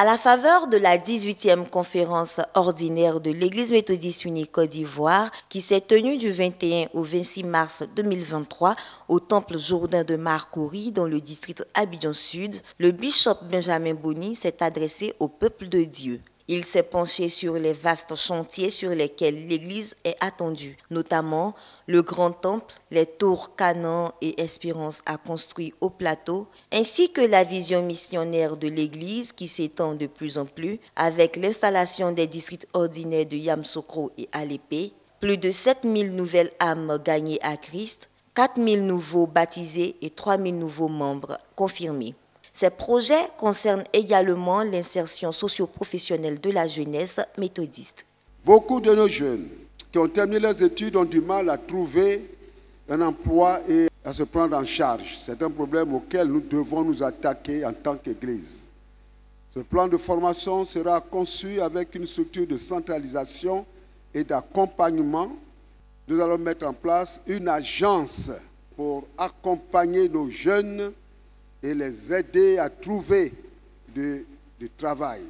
À la faveur de la 18e conférence ordinaire de l'Église méthodiste unie Côte d'Ivoire, qui s'est tenue du 21 au 26 mars 2023 au temple Jourdain de Marcory dans le district Abidjan Sud, le bishop Benjamin Boni s'est adressé au peuple de Dieu. Il s'est penché sur les vastes chantiers sur lesquels l'Église est attendue, notamment le grand temple, les tours Canaan et Espérance à construire au plateau, ainsi que la vision missionnaire de l'Église qui s'étend de plus en plus avec l'installation des districts ordinaires de Yamoussoukro et Alépé, plus de 7000 nouvelles âmes gagnées à Christ, 4000 nouveaux baptisés et 3000 nouveaux membres confirmés. Ces projets concernent également l'insertion socio-professionnelle de la jeunesse méthodiste. Beaucoup de nos jeunes qui ont terminé leurs études ont du mal à trouver un emploi et à se prendre en charge. C'est un problème auquel nous devons nous attaquer en tant qu'Église. Ce plan de formation sera conçu avec une structure de centralisation et d'accompagnement. Nous allons mettre en place une agence pour accompagner nos jeunes et les aider à trouver du travail.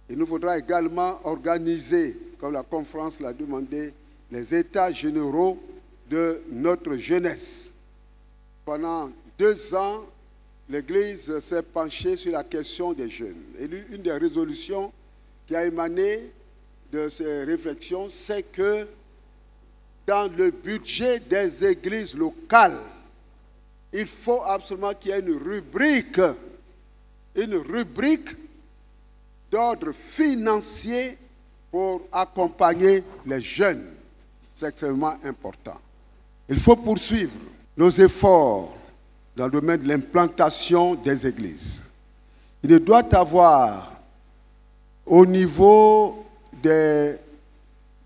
Il nous faudra également organiser, comme la conférence l'a demandé, les états généraux de notre jeunesse. Pendant 2 ans, l'Église s'est penchée sur la question des jeunes. Et une des résolutions qui a émané de ces réflexions, c'est que dans le budget des églises locales, il faut absolument qu'il y ait une rubrique d'ordre financier pour accompagner les jeunes. C'est extrêmement important. Il faut poursuivre nos efforts dans le domaine de l'implantation des églises. Il doit y avoir au niveau des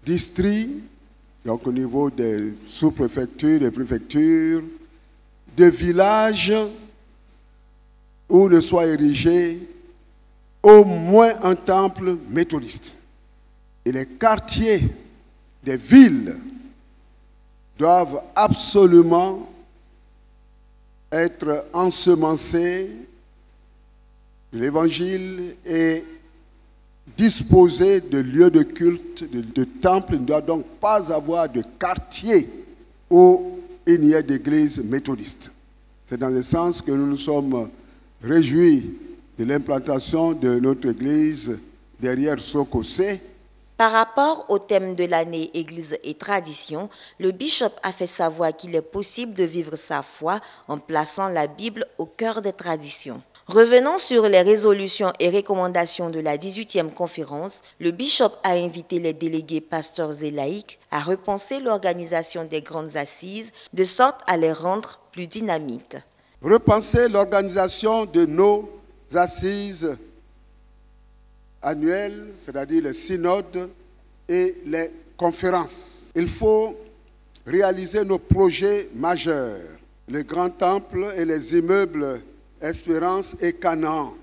districts, donc au niveau des sous-préfectures, des préfectures, de villages où ne soit érigé au moins un temple méthodiste. Et les quartiers des villes doivent absolument être ensemencés de l'Évangile et disposer de lieux de culte, de temples. Il ne doit donc pas avoir de quartier où il n'y ait d'église méthodiste. C'est dans ce sens que nous nous sommes réjouis de l'implantation de notre église derrière Sokosé. Par rapport au thème de l'année Église et tradition, le bishop a fait savoir qu'il est possible de vivre sa foi en plaçant la Bible au cœur des traditions. Revenant sur les résolutions et recommandations de la 18e conférence, le bishop a invité les délégués pasteurs et laïcs à repenser l'organisation des grandes assises de sorte à les rendre plus dynamiques. Repenser l'organisation de nos assises annuelles, c'est-à-dire les synodes et les conférences. Il faut réaliser nos projets majeurs, les grands temples et les immeubles Espérance et Canaan.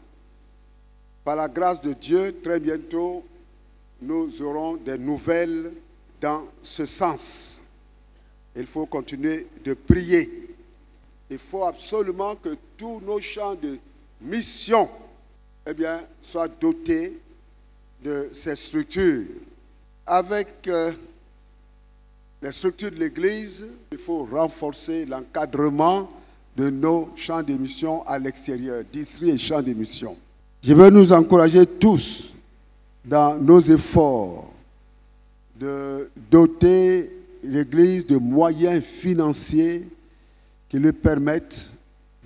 Par la grâce de Dieu, très bientôt, nous aurons des nouvelles dans ce sens. Il faut continuer de prier. Il faut absolument que tous nos champs de mission soient dotés de ces structures. Avec les structures de l'Église, il faut renforcer l'encadrement de nos champs de mission à l'extérieur, districts et champs de mission. Je veux nous encourager tous dans nos efforts de doter l'Église de moyens financiers qui lui permettent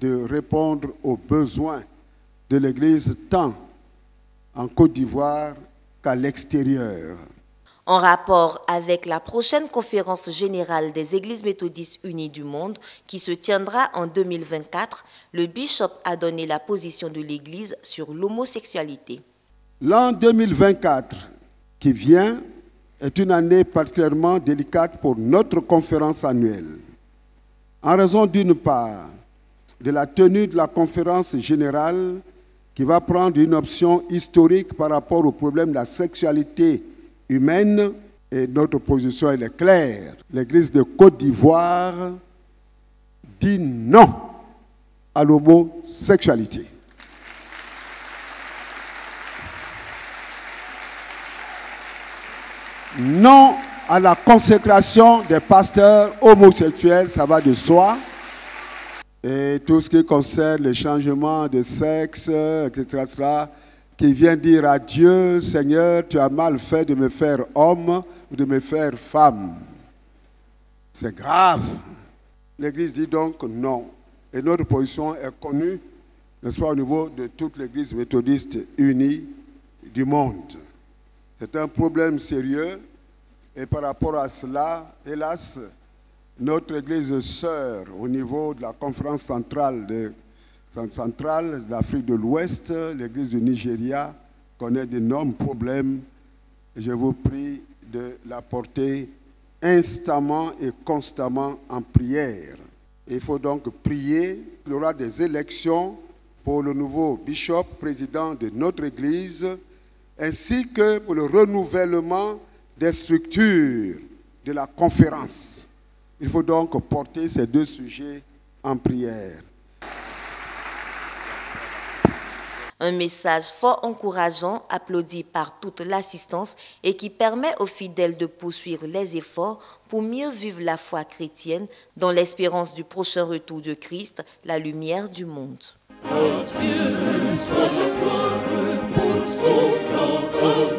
de répondre aux besoins de l'Église tant en Côte d'Ivoire qu'à l'extérieur. En rapport avec la prochaine conférence générale des Églises méthodistes unies du monde qui se tiendra en 2024, le bishop a donné la position de l'Église sur l'homosexualité. L'an 2024 qui vient est une année particulièrement délicate pour notre conférence annuelle. En raison d'une part de la tenue de la conférence générale qui va prendre une option historique par rapport au problème de la sexualité humaine, et notre position elle est claire. L'Église de Côte d'Ivoire dit non à l'homosexualité. Non à la consécration des pasteurs homosexuels, ça va de soi. Et tout ce qui concerne le changement de sexe, etc., qui vient dire à Dieu, Seigneur, tu as mal fait de me faire homme ou de me faire femme. C'est grave. L'Église dit donc non. Et notre position est connue, n'est-ce pas, au niveau de toute l'Église méthodiste unie du monde. C'est un problème sérieux. Et par rapport à cela, hélas, notre Église sœur au niveau de la conférence centrale de l'Afrique de l'Ouest, l'Église du Nigeria, connaît d'énormes problèmes. Et je vous prie de la porter instamment et constamment en prière. Il faut donc prier. Il y aura des élections pour le nouveau bishop, président de notre Église, ainsi que pour le renouvellement des structures de la conférence. Il faut donc porter ces deux sujets en prière. Un message fort encourageant, applaudi par toute l'assistance et qui permet aux fidèles de poursuivre les efforts pour mieux vivre la foi chrétienne dans l'espérance du prochain retour de Christ, la lumière du monde. Adieu, sois la gloire pour son temps.